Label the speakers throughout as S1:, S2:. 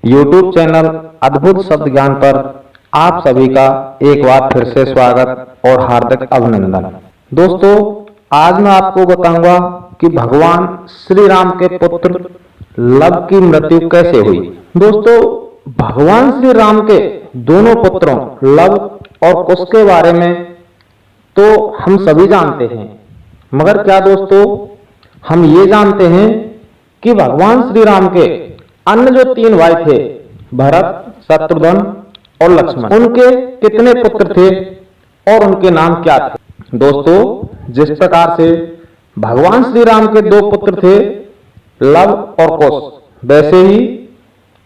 S1: YouTube channel अद्भुत शब्द ज्ञान पर आप सभी का एक बार फिर से स्वागत और हार्दिक अभिनंदन। दोस्तों, आज मैं आपको बताऊंगा कि भगवान श्री राम के पुत्र लव की मृत्यु कैसे हुई। दोस्तों, भगवान श्री राम के दोनों पुत्रों लव और कुश के बारे में तो हम सभी जानते हैं, मगर क्या दोस्तों हम ये जानते हैं कि भगवान श्री राम के अन्य जो 3 भाई थे, भरत, शत्रुघ्न और लक्ष्मण, उनके कितने पुत्र थे और उनके नाम क्या थे। दोस्तों, जिस प्रकार से भगवान श्री राम के 2 पुत्र थे, लव और कुश, वैसे ही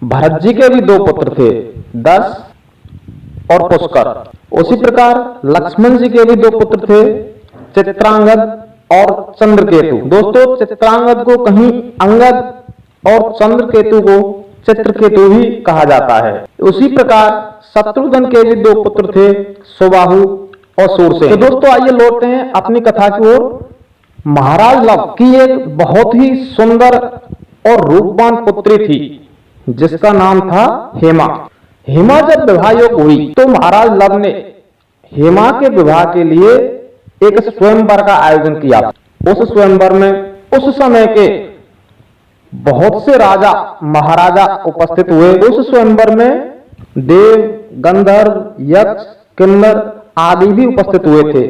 S1: भरत जी के भी 2 पुत्र थे, दश और पुष्कर। उसी प्रकार लक्ष्मण जी के भी 2 पुत्र थे, चित्रांगद और चंद्रकेतु। दोस्तों, चित्रांगद को कहीं अंगद और चंद्रकेतु को चित्रकेतु भी कहा जाता है। उसी प्रकार शत्रुघ्न के भी 2 पुत्र थे, सुबाहु और सूरसेन। तो दोस्तों, आइए लौटते हैं अपनी कथा की ओर। महाराज लव की एक बहुत ही सुंदर और रूपवान पुत्री थी, जिसका नाम था हेमा। हेमा जब विवाह योग्य हुई तो महाराज लव ने हेमा के विवाह के लिए एक स्वयंवर का आयोजन किया। उस स्वयंवर में उस समय के बहुत से राजा महाराजा उपस्थित हुए। उस स्वयंवर में देव, गंधर्व, यक्ष, किन्नर आदि भी उपस्थित हुए थे।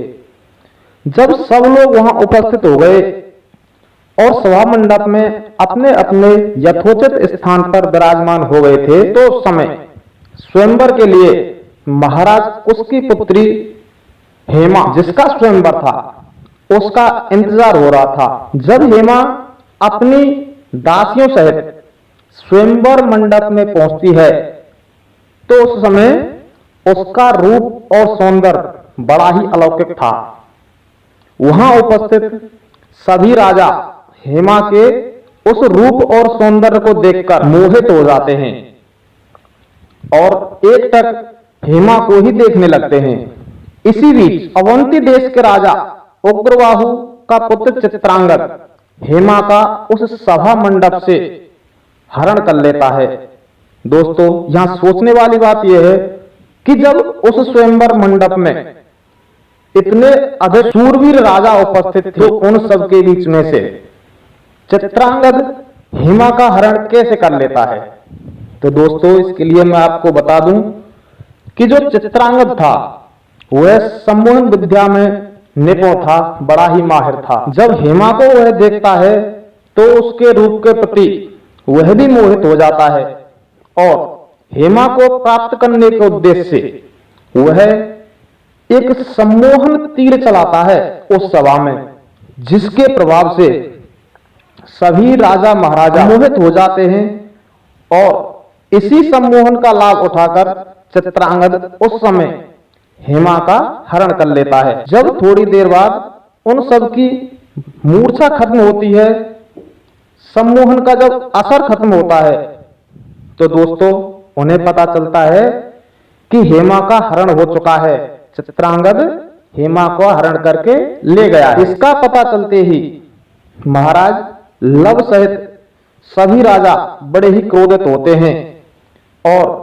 S1: जब सब लोग वहां उपस्थित हो गए और सभा मंडप में अपने अपने यथोचित स्थान पर विराजमान हो गए थे, तो उस समय स्वयंवर के लिए महाराज कुश की पुत्री हेमा, जिसका स्वयंवर था, उसका इंतजार हो रहा था। जब हेमा अपनी दासियों सहित स्वयंवर मंडप में पहुंचती है, तो उस समय उसका रूप और सौंदर्य बड़ा ही अलौकिक था। वहां उपस्थित सभी राजा हेमा के उस रूप और सौंदर्य को देखकर मोहित हो जाते हैं और एक टक हेमा को ही देखने लगते हैं। इसी बीच अवंती देश के राजा उग्रबाहु का पुत्र चित्रांगद हेमा का उस सभा मंडप से हरण कर लेता है। दोस्तों, यहां सोचने वाली बात यह है कि जब उस स्वयंवर मंडप में इतने अधिक शूरवीर राजा उपस्थित थे, उन सब के बीच में से चित्रांगद हेमा का हरण कैसे कर लेता है। तो दोस्तों, इसके लिए मैं आपको बता दूं कि जो चित्रांगद था वह सम्मोहन विद्या में निपुण था, बड़ा ही माहिर था। जब हेमा को वह देखता है तो उसके रूप के प्रति वह भी मोहित हो जाता है और हेमा को प्राप्त करने के उद्देश्य से वह एक सम्मोहन तीर चलाता है उस सभा में, जिसके प्रभाव से सभी राजा महाराजा मोहित हो जाते हैं और इसी सम्मोहन का लाभ उठाकर चित्रांगद उस समय हेमा का हरण कर लेता है। जब थोड़ी देर बाद उन सब की मूर्छा खत्म होती है, सम्मोहन का जब असर खत्म होता है, तो दोस्तों उन्हें पता चलता है कि हेमा का हरण हो चुका है। चित्रांगद हेमा को हरण करके ले गया है। इसका पता चलते ही महाराज लव सहित सभी राजा बड़े ही क्रोधित होते हैं और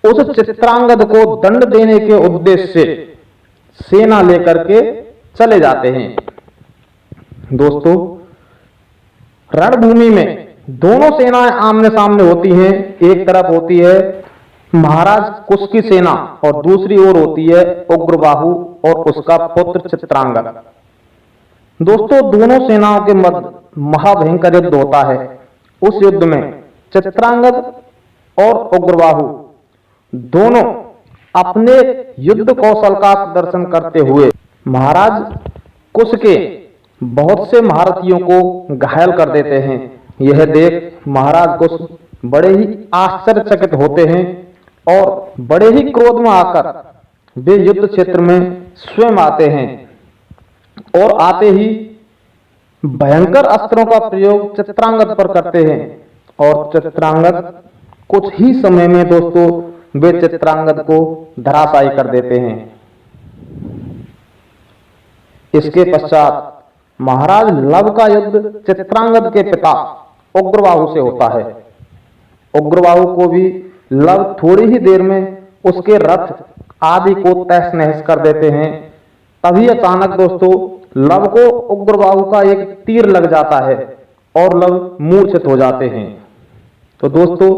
S1: उस चित्रांगद को दंड देने के उद्देश्य से सेना लेकर के चले जाते हैं। दोस्तों, रणभूमि में दोनों सेनाएं आमने सामने होती हैं। एक तरफ होती है महाराज कुश की सेना और दूसरी ओर होती है उग्रबाहु और उसका पुत्र चित्रांगद। दोस्तों, दोनों सेनाओं के मध्य महाभयंकर युद्ध होता है। उस युद्ध में चित्रांगद और उग्रबाहु दोनों अपने युद्ध कौशल का प्रदर्शन करते हुए महाराज कुश के बहुत से महारथियों को घायल कर देते हैं। यह देख महाराज कुश बड़े ही आश्चर्यचकित होते हैं और बड़े ही क्रोध में आकर वे युद्ध क्षेत्र में स्वयं आते हैं और आते ही भयंकर अस्त्रों का प्रयोग चित्रांगद पर करते हैं और चित्रांगद कुछ ही समय में दोस्तों वे चित्रांगद को धराशायी कर देते हैं। इसके पश्चात महाराज लव का युद्ध चित्रांगद के पिता उग्रबाहु से होता है। उग्रबाहु को भी लव थोड़ी ही देर में उसके रथ आदि को तहस नहस कर देते हैं। तभी अचानक दोस्तों लव को उग्रबाहु का एक तीर लग जाता है और लव मूर्छित हो जाते हैं। तो दोस्तों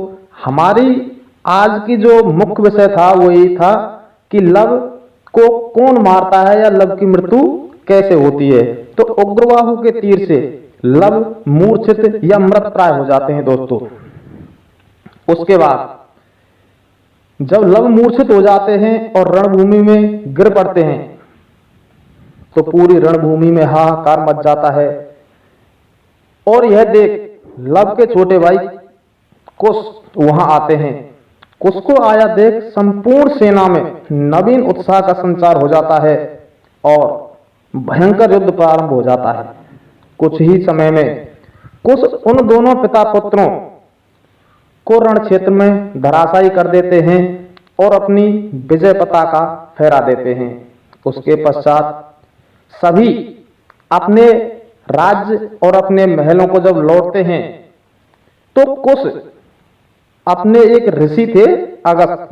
S1: हमारी आज की जो मुख्य विषय था वो यही था कि लव को कौन मारता है या लव की मृत्यु कैसे होती है। तो उग्रबाहु के तीर से लव मूर्छित या मृत प्राय हो जाते हैं दोस्तों। उसके बाद जब लव मूर्छित हो जाते हैं और रणभूमि में गिर पड़ते हैं तो पूरी रणभूमि में हाहाकार मच जाता है। और यह देख लव के छोटे भाई कुश वहां आते हैं। कुश को आया देख संपूर्ण सेना में नवीन उत्साह का संचार हो जाता है और भयंकर युद्ध प्रारंभ हो जाता है। कुछ ही समय में कुश उन दोनों पिता पुत्रों को रण क्षेत्र में धराशायी कर देते हैं और अपनी विजय पताका फहरा देते हैं। उसके पश्चात सभी अपने राज्य और अपने महलों को जब लौटते हैं तो कुश अपने एक ऋषि थे अगस्त,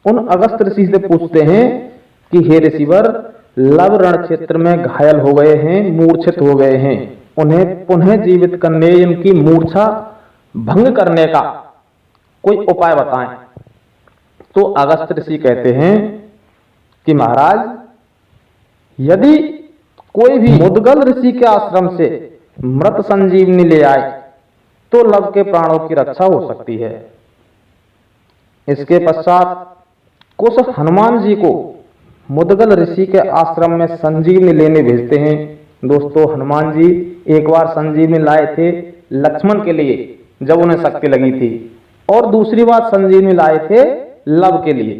S1: उन अगस्त ऋषि से पूछते हैं कि हे ऋषिवर, लव रण क्षेत्र में घायल हो गए हैं, मूर्छित हो गए हैं, उन्हें पुनः जीवित करने, इनकी मूर्छा भंग करने का कोई उपाय बताएं। तो अगस्त ऋषि कहते हैं कि महाराज, यदि कोई भी मुद्गल ऋषि के आश्रम से मृत संजीवनी ले आए तो लव के प्राणों की रक्षा हो सकती है। इसके पश्चात कुश हनुमान जी को मुद्गल ऋषि के आश्रम में संजीवनी लेने भेजते हैं। दोस्तों हनुमान जी एक बार संजीवनी लाए थे लक्ष्मण के लिए जब उन्हें शक्ति लगी थी, और दूसरी बार संजीवनी लाए थे लव के लिए।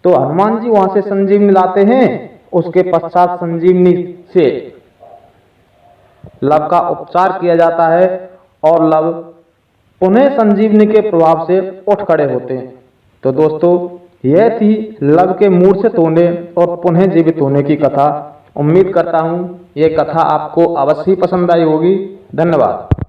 S1: तो हनुमान जी वहां से संजीवनी लाते हैं, उसके पश्चात संजीवनी से लव का उपचार किया जाता है और लव पुनः संजीवनी के प्रभाव से उठ खड़े होते हैं। तो दोस्तों यह थी लव के मूर्छित होने और पुनः जीवित होने की कथा। उम्मीद करता हूं यह कथा आपको अवश्य पसंद आई होगी। धन्यवाद।